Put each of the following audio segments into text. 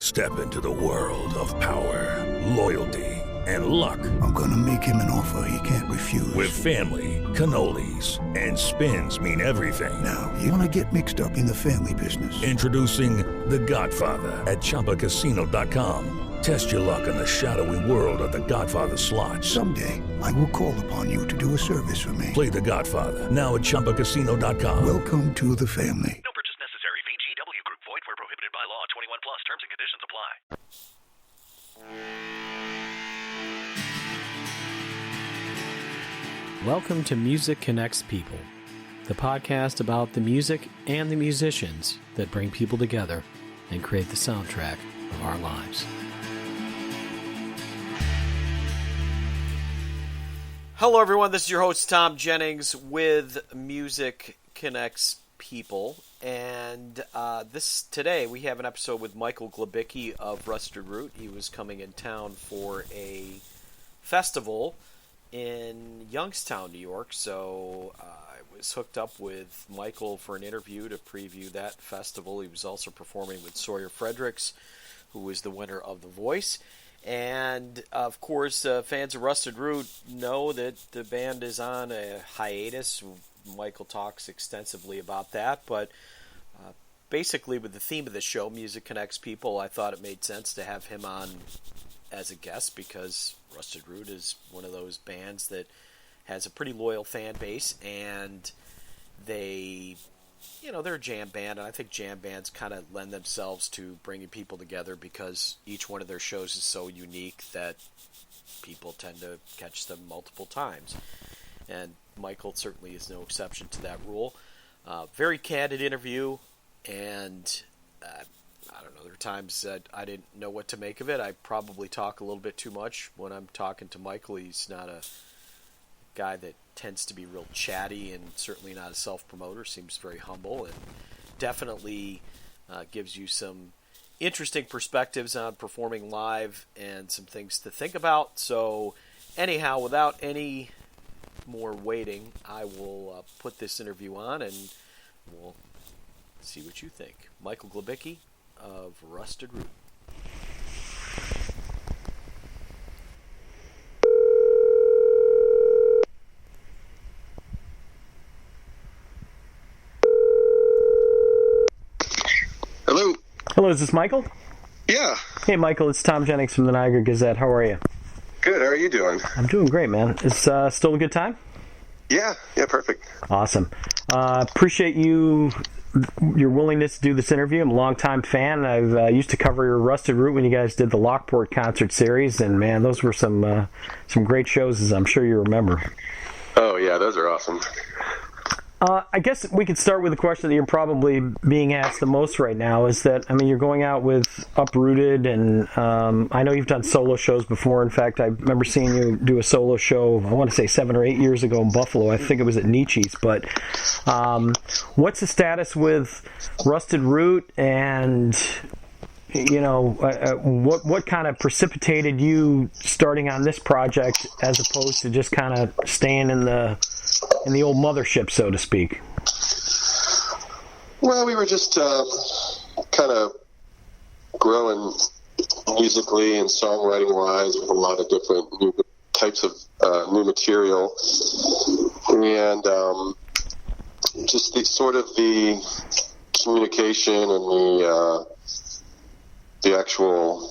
Step into the world of power, loyalty, and luck. I'm gonna make him an offer he can't refuse. With family, cannolis, and spins mean everything. Now, you wanna get mixed up in the family business. Introducing The Godfather at ChumbaCasino.com. Test your luck in the shadowy world of The Godfather slot. Someday, I will call upon you to do a service for me. Play The Godfather now at ChumbaCasino.com. Welcome to the family. No purchase necessary. VGW Group. Void where prohibited by law. 21 plus. Terms and conditions apply. Welcome to Music Connects People, the podcast about the music and the musicians that bring people together and create the soundtrack of our lives. Hello, everyone. This is your host, Thom Jennings, with Music Connects People. And today we have an episode with Michael Glabicki of Rusted Root. He was coming in town for a festival in Youngstown, New York. So I was hooked up with Michael for an interview to preview that festival. He was also performing with Sawyer Fredericks, who was the winner of The Voice. And, of course, fans of Rusted Root know that the band is on a hiatus. Michael talks extensively about that. But basically, with the theme of the show, Music Connects People, I thought it made sense to have him on as a guest because Rusted Root is one of those bands that has a pretty loyal fan base. And they're a jam band, and I think jam bands kind of lend themselves to bringing people together because each one of their shows is so unique that people tend to catch them multiple times. And Michael certainly is no exception to that rule. Very candid interview, and I don't know, there are times that I didn't know what to make of it. I probably talk a little bit too much when I'm talking to Michael. He's not a guy that tends to be real chatty and certainly not a self-promoter. Seems very humble and definitely gives you some interesting perspectives on performing live and some things to think about. So anyhow, without any more waiting, I will put this interview on and we'll see what you think. Michael Glabicki of Rusted Root. Hello, is this Michael? Yeah. Hey, Michael, it's Thom Jennings from the Niagara Gazette. How are you? Good. How are you doing? I'm doing great, man. Is still a good time? Yeah, perfect. Awesome. Appreciate your willingness to do this interview. I'm a longtime fan. I've used to cover Rusted Root when you guys did the Lockport concert series, and man, those were some great shows, as I'm sure you remember. Oh, yeah, those are awesome. I guess we could start with the question that you're probably being asked the most right now is that, you're going out with Uprooted, and I know you've done solo shows before. In fact, I remember seeing you do a solo show, I want to say 7 or 8 years ago in Buffalo. I think it was at Nietzsche's. But what's the status with Rusted Root, and what kind of precipitated you starting on this project as opposed to just kind of staying in the old mothership, so to speak? Well, we were just kind of growing musically and songwriting-wise with a lot of different new types of new material, and just the communication and the actual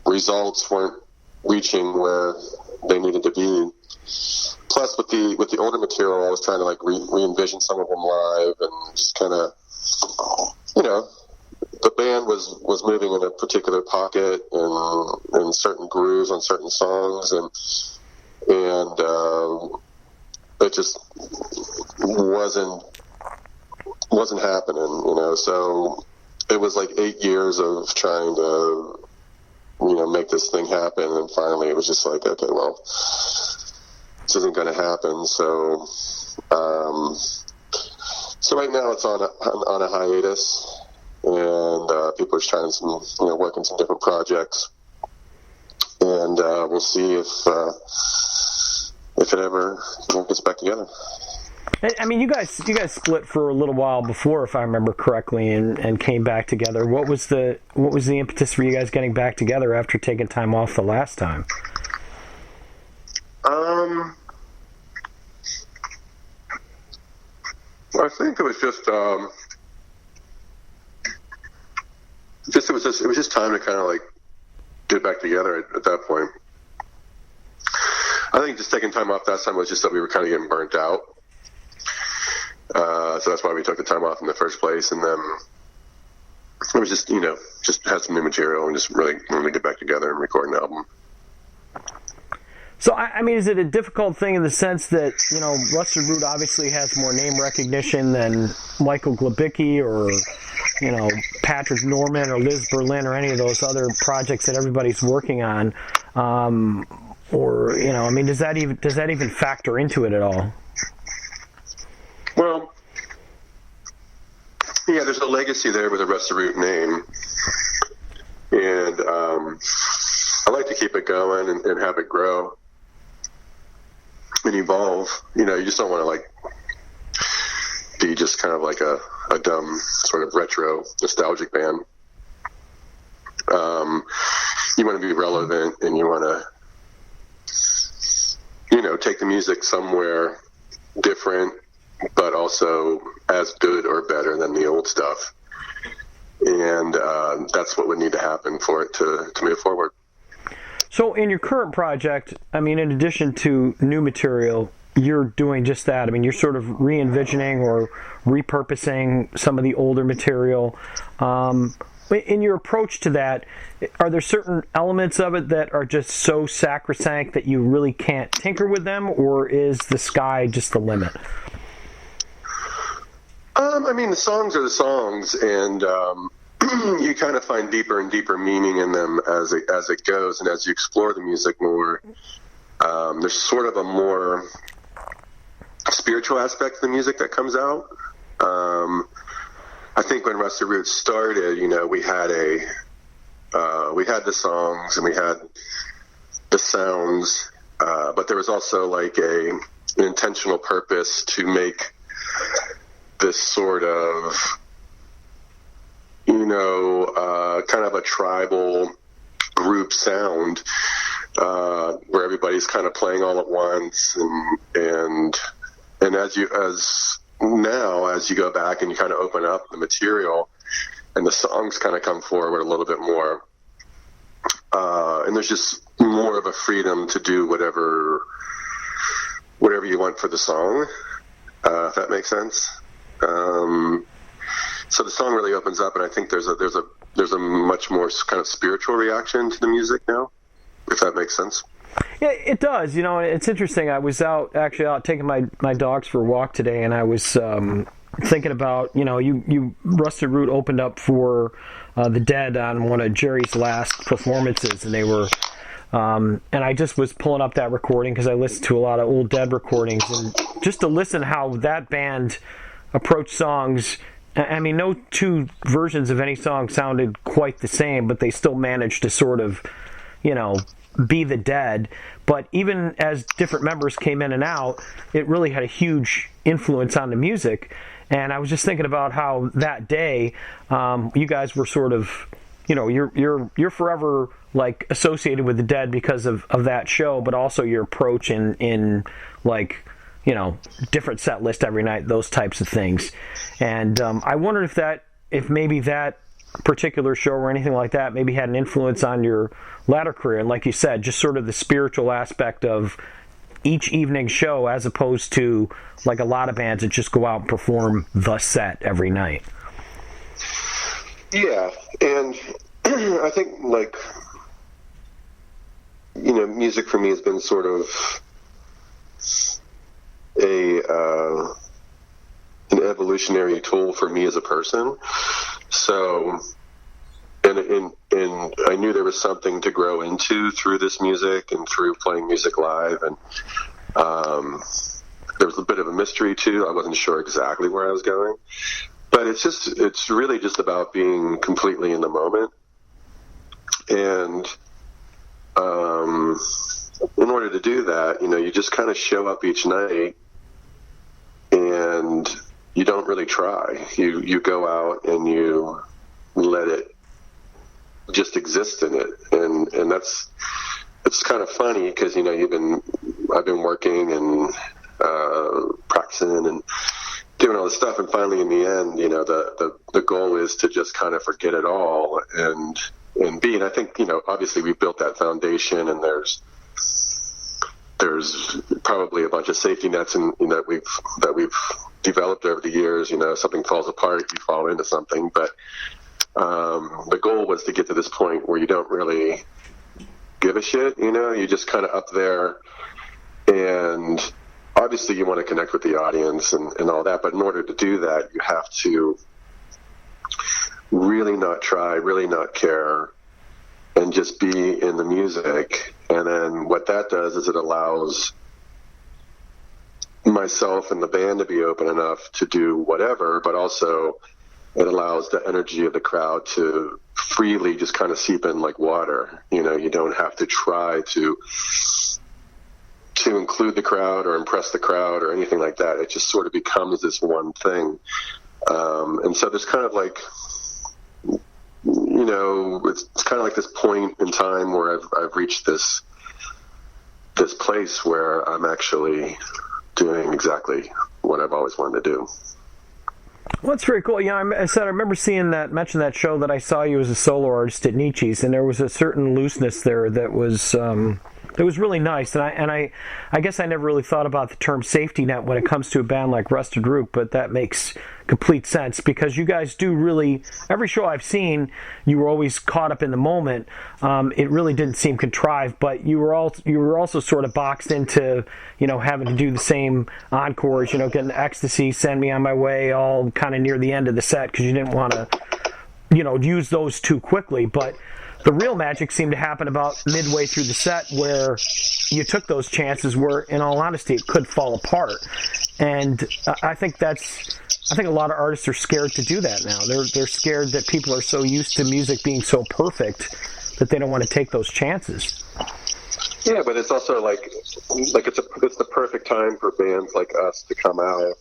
results weren't reaching where they needed to be. Plus, with the older material, I was trying to re-envision some of them live, and just kind of, the band was moving in a particular pocket and certain grooves on certain songs, and it just wasn't happening, So it was like 8 years of trying to, make this thing happen, and finally it was just like, okay, well, this isn't going to happen. So right now it's on a hiatus, and people are trying some, working some different projects, and we'll see if it ever gets back together. I mean, you guys split for a little while before, if I remember correctly, and came back together. What was the impetus for you guys getting back together after taking time off the last time? I think it was it was just time to kind of like get back together at that point. I think just taking time off that time was just that we were kind of getting burnt out. So that's why we took the time off in the first place. And then it was just, just had some new material and just really wanted to get back together and record an album. So, I mean, is it a difficult thing in the sense that, Rusted Root obviously has more name recognition than Michael Glabicki or, Patrick Norman or Liz Berlin or any of those other projects that everybody's working on? Or, I mean, does that even factor into it at all? Well, yeah, there's a legacy there with the Rusted Root name. And I like to keep it going and have it grow and evolve. You just don't want to like be just kind of like a dumb sort of retro nostalgic band. You want to be relevant, and you want to take the music somewhere different, but also as good or better than the old stuff. And that's what would need to happen for it to move forward. So in your current project, I mean, in addition to new material, you're doing just that. I mean, you're sort of re-envisioning or repurposing some of the older material. In your approach to that, are there certain elements of it that are just so sacrosanct that you really can't tinker with them, or is the sky just the limit? I mean, the songs are the songs, and you kind of find deeper and deeper meaning in them as it goes, and as you explore the music more. There's sort of a more spiritual aspect of the music that comes out. I think when Rusted Root started, we had the songs and we had the sounds, but there was also like an intentional purpose to make this sort of, kind of a tribal group sound, where everybody's kind of playing all at once, and as you go back and you kind of open up the material and the songs kind of come forward a little bit more, and there's just more of a freedom to do whatever you want for the song, if that makes sense. So the song really opens up, and I think there's a much more kind of spiritual reaction to the music now, if that makes sense. Yeah, it does. It's interesting. I was out taking my dogs for a walk today, and I was thinking about, you Rusted Root opened up for the Dead on one of Jerry's last performances, and they were, and I just was pulling up that recording because I listened to a lot of old Dead recordings, and just to listen how that band approached songs. I mean, no two versions of any song sounded quite the same, but they still managed to sort of, be the Dead. But even as different members came in and out, it really had a huge influence on the music. And I was just thinking about how that day, you guys were sort of, you're forever like associated with the Dead because of that show, but also your approach in like, different set list every night, those types of things. And I wondered if maybe that particular show or anything like that maybe had an influence on your latter career, and like you said, just sort of the spiritual aspect of each evening show, as opposed to like a lot of bands that just go out and perform the set every night. Yeah, and I think like music for me has been sort of an evolutionary tool for me as a person. So, and I knew there was something to grow into through this music and through playing music live, and there was a bit of a mystery too. I wasn't sure exactly where I was going, but it's really just about being completely in the moment. And in order to do that, you just kind of show up each night you don't really try. You go out and you let it just exist in it, and it's kind of funny because I've been working and practicing and doing all this stuff, and finally in the end, the goal is to just kind of forget it all and I think obviously we built that foundation, and there's probably a bunch of safety nets that we've developed over the years. Something falls apart, you fall into something, but the goal was to get to this point where you don't really give a shit, you're just kind of up there, and obviously you want to connect with the audience and all that, but in order to do that, you have to really not try, really not care, and just be in the music. And then what that does is it allows myself and the band to be open enough to do whatever, but also it allows the energy of the crowd to freely just kind of seep in like water. You don't have to try to include the crowd or impress the crowd or anything like that. It just sort of becomes this one thing. And so there's kind of like, it's kind of like this point in time where I've reached this place where I'm actually doing exactly what I've always wanted to do. Well, that's very cool. I remember mention that show that I saw you as a solo artist at Nietzsche's, and there was a certain looseness there that was really nice. And I guess I never really thought about the term safety net when it comes to a band like Rusted Root, but that makes complete sense, because you guys do really, every show I've seen, you were always caught up in the moment. It really didn't seem contrived, but you were also sort of boxed into, having to do the same encores, getting Ecstasy, Send Me On My Way, all kind of near the end of the set, because you didn't want to, use those too quickly. But the real magic seemed to happen about midway through the set, where you took those chances where, in all honesty, it could fall apart. And I think a lot of artists are scared to do that now. They're scared that people are so used to music being so perfect that they don't want to take those chances. Yeah, but it's also like it's the perfect time for bands like us to come out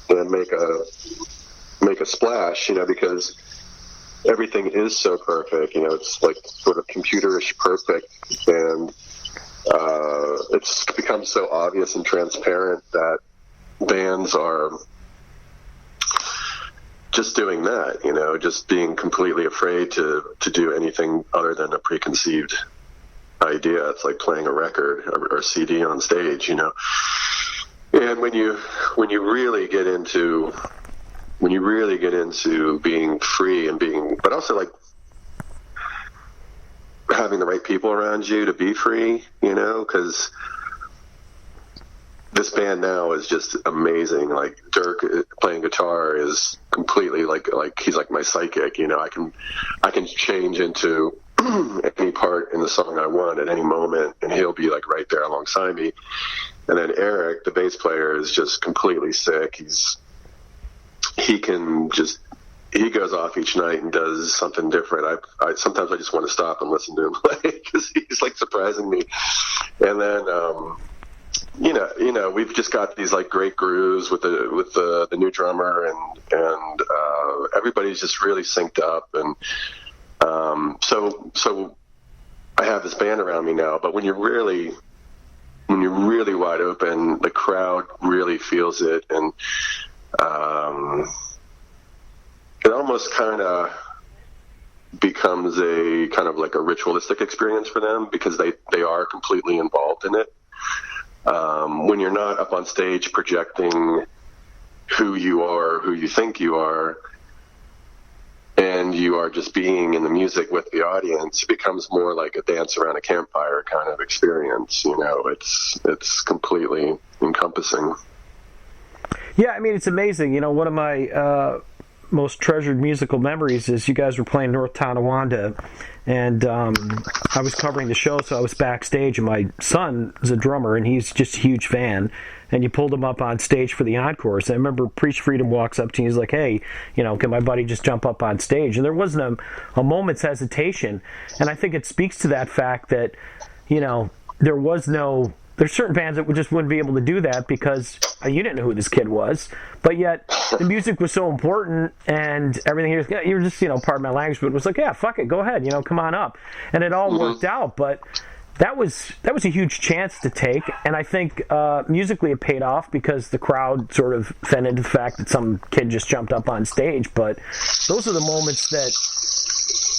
and make a splash, because everything is so perfect. It's like sort of computerish perfect, and it's become so obvious and transparent that bands are just doing that, just being completely afraid to do anything other than a preconceived idea. It's like playing a record or a CD on stage, And when you really get into being free and but also like having the right people around you to be free, because this band now is just amazing. Like Dirk playing guitar is completely like he's like my psychic. I can change into any part in the song I want at any moment, and he'll be like right there alongside me. And then Eric, the bass player, is just completely sick. He goes off each night and does something different. I sometimes I just want to stop and listen to him play, because he's like surprising me. And then we've just got these like great grooves with the new drummer, and everybody's just really synced up, and so I have this band around me now. But when you're really wide open, the crowd really feels it, and it almost kind of becomes a kind of like a ritualistic experience for them, because they are completely involved in it. When you're not up on stage projecting who you are, who you think you are, and you are just being in the music with the audience, it becomes more like a dance around a campfire kind of experience. It's completely encompassing. Yeah, it's amazing. One of my most treasured musical memories is you guys were playing North Tonawanda, and I was covering the show, so I was backstage, and my son is a drummer, and he's just a huge fan, and you pulled him up on stage for the encores. I remember Preach Freedom walks up to you, he's like, hey, can my buddy just jump up on stage? And there wasn't a moment's hesitation, and I think it speaks to that fact that, there was no there's certain bands that just wouldn't be able to do that because you didn't know who this kid was, but yet the music was so important and everything. You were just, pardon my language, but it was like, yeah, fuck it, go ahead, come on up, and it all worked out. But that was a huge chance to take, and I think musically it paid off because the crowd sort of fed into the fact that some kid just jumped up on stage. But those are the moments that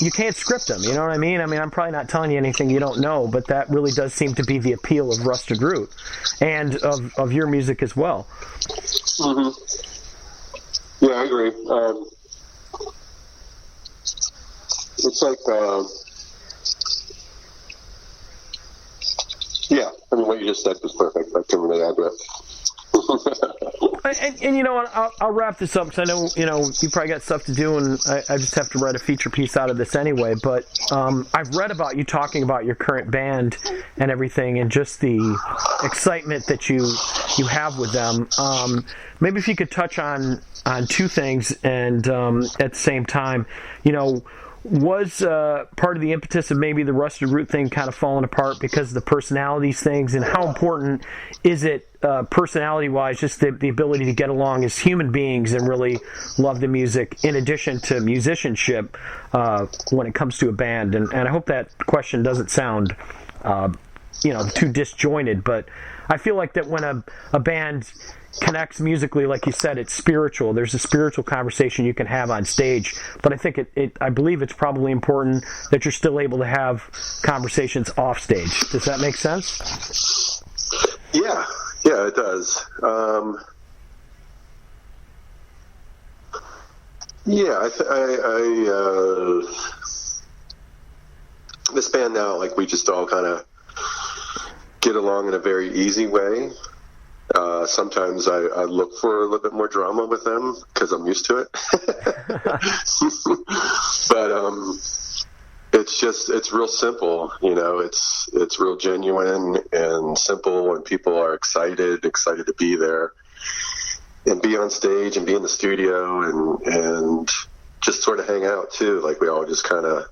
you can't script them, you know what I mean? I mean, I'm probably not telling you anything you don't know, but that really does seem to be the appeal of Rusted Root and of your music as well. Mm-hmm. Yeah, I agree. It's like, yeah, I mean, what you just said was perfect. I can really add to it. And you know what? I'll wrap this up because I know you probably got stuff to do, and I just have to write a feature piece out of this anyway. But I've read about you talking about your current band and everything, and just the excitement that you have with them. Maybe if you could touch on two things, and at the same time, was part of the impetus of maybe the Rusted Root thing kind of falling apart because of the personalities things, and how important is it personality-wise, just the ability to get along as human beings and really love the music in addition to musicianship when it comes to a band? And I hope that question doesn't sound too disjointed, but I feel like that when a band connects musically, like you said, it's spiritual. There's a spiritual conversation you can have on stage, but I think I believe it's probably important that you're still able to have conversations off stage. Does that make sense? Yeah, it does. This band now, like, we just all kind of get along in a very easy way. Sometimes I look for a little bit more drama with them because I'm used to it. But it's real simple, it's real genuine and simple, and people are excited to be there and be on stage and be in the studio and just sort of hang out too. Like, we all just kind of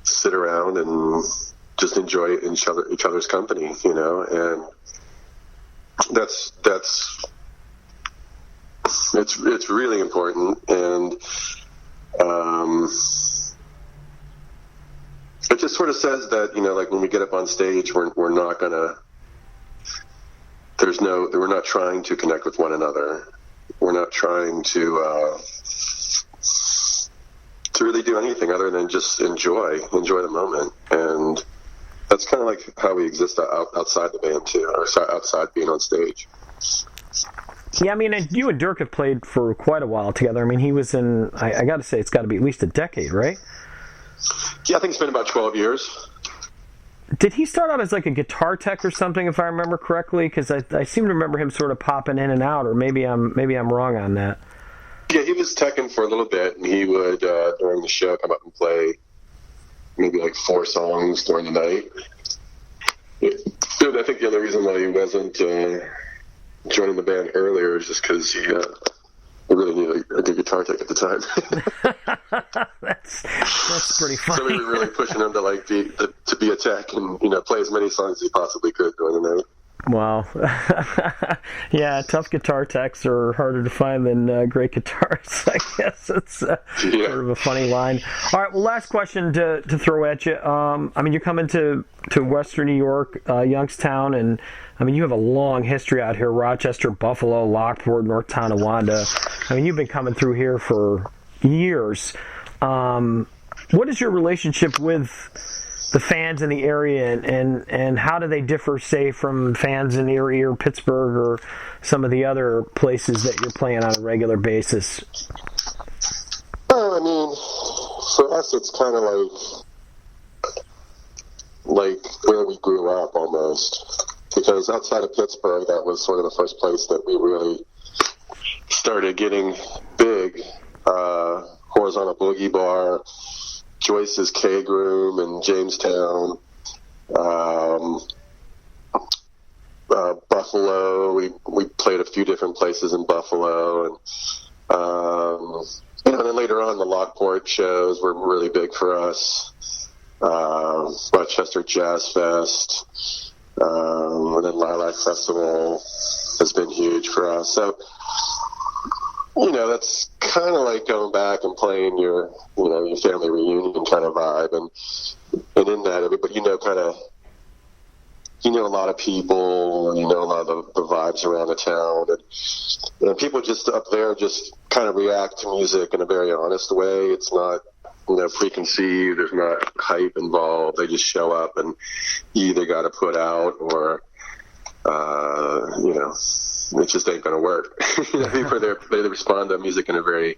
sit around and just enjoy each other's company, and that's it's really important. And it just sort of says that, like, when we get up on stage, we're not gonna, we're not trying to connect with one another. We're not trying to really do anything other than just enjoy the moment. And that's kind of like how we exist outside the band too, or outside being on stage. Yeah, I mean, you and Dirk have played for quite a while together. I mean, he was in, I got to say, it's got to be at least a decade, right? Yeah, I think it's been about 12 years. Did he start out as like a guitar tech or something, if I remember correctly? Because I seem to remember him sort of popping in and out, or maybe I'm wrong on that. Yeah, he was teching for a little bit, and he would, during the show, come up and play maybe like 4 songs during the night. I think the other reason why he wasn't joining the band earlier is just because he really needed a good guitar tech at the time. That's pretty funny. So we were really pushing him to be a tech and play as many songs as he possibly could during the night. Wow. Yeah, tough guitar techs are harder to find than great guitarists. I guess it's sort of a funny line. All right, well, last question to throw at you. I mean, you're coming to Western New York, Youngstown, and I mean, you have a long history out here: Rochester, Buffalo, Lockport, North Tonawanda. I mean, you've been coming through here for years. What is your relationship with the fans in the area, and how do they differ, say, from fans in Erie or Pittsburgh or some of the other places that you're playing on a regular basis? I mean, for us, it's kind of like where we grew up almost, because outside of Pittsburgh, that was sort of the first place that we really started getting big. Horizontal Boogie Bar, Joyce's Keg Room in Jamestown, Buffalo. We played a few different places in Buffalo, and and then later on the Lockport shows were really big for us. Rochester Jazz Fest, And then Lilac Festival has been huge for us. So, that's kind of like going back and playing your family reunion kind of vibe. And in that, everybody, a lot of people, a lot of the vibes around the town. And people just up there just kind of react to music in a very honest way. It's not, preconceived. There's not hype involved. They just show up, and you either got to put out or, it just ain't going to work. People they respond to music in a very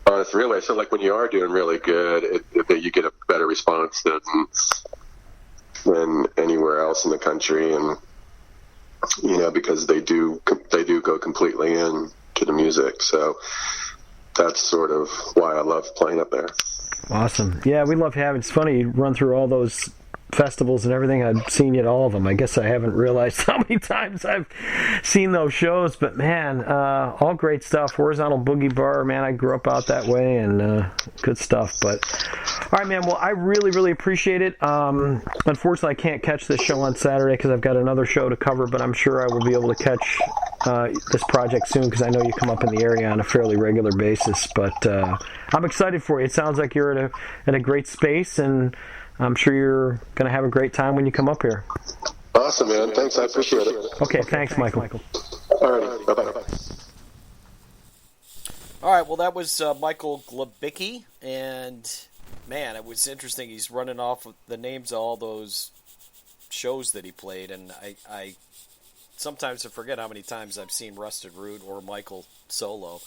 honest, real way. So, like, when you are doing really good, you get a better response than anywhere else in the country, and because they do go completely into the music. So that's sort of why I love playing up there. Awesome. Yeah, we love having. It's funny, you run through all those festivals and everything. I've seen you at all of them. I guess I haven't realized how many times I've seen those shows, but man, all great stuff. Horizontal Boogie Bar, man, I grew up out that way, and good stuff. But all right, man, well, I really, really appreciate it. Unfortunately, I can't catch this show on Saturday because I've got another show to cover, but I'm sure I will be able to catch this project soon, because I know you come up in the area on a fairly regular basis. But I'm excited for you. It sounds like you're in a great space, and I'm sure you're going to have a great time when you come up here. Awesome, man. Thanks. I appreciate it. Okay, thanks, Michael. All right. Bye-bye. All right, well, that was Michael Glabicki, and, man, it was interesting. He's running off the names of all those shows that he played, and I sometimes forget how many times I've seen Rusted Root or Michael solo.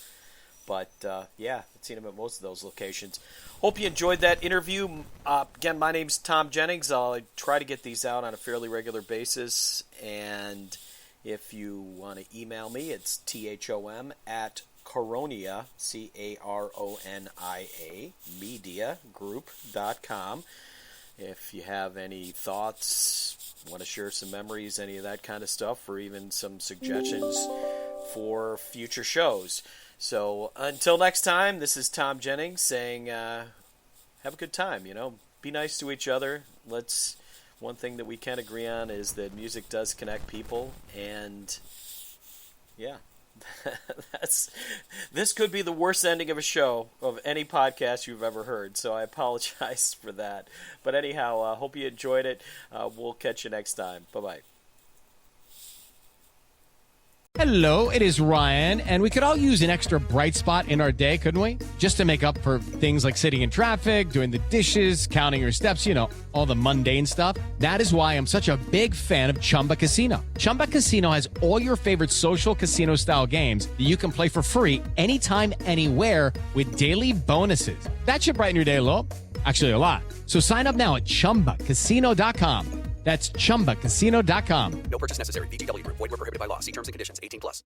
But, yeah, I've seen him at most of those locations. Hope you enjoyed that interview. Again, my name's Thom Jennings. I'll try to get these out on a fairly regular basis. And if you want to email me, it's thom@Caronia, CARONIA, mediagroup.com. If you have any thoughts, want to share some memories, any of that kind of stuff, or even some suggestions for future shows. So until next time, this is Thom Jennings saying, have a good time, be nice to each other. One thing that we can agree on is that music does connect people, and yeah, this could be the worst ending of a show of any podcast you've ever heard, so I apologize for that. But anyhow, hope you enjoyed it. We'll catch you next time. Bye-bye. Hello, it is Ryan, and we could all use an extra bright spot in our day, couldn't we? Just to make up for things like sitting in traffic, doing the dishes, counting your steps, all the mundane stuff. That is why I'm such a big fan of Chumba Casino. Chumba Casino has all your favorite social casino-style games that you can play for free anytime, anywhere with daily bonuses. That should brighten your day a little. Actually, a lot. So sign up now at ChumbaCasino.com. That's ChumbaCasino.com. No purchase necessary. VGW Group. Void where prohibited by law. See terms and conditions. 18+.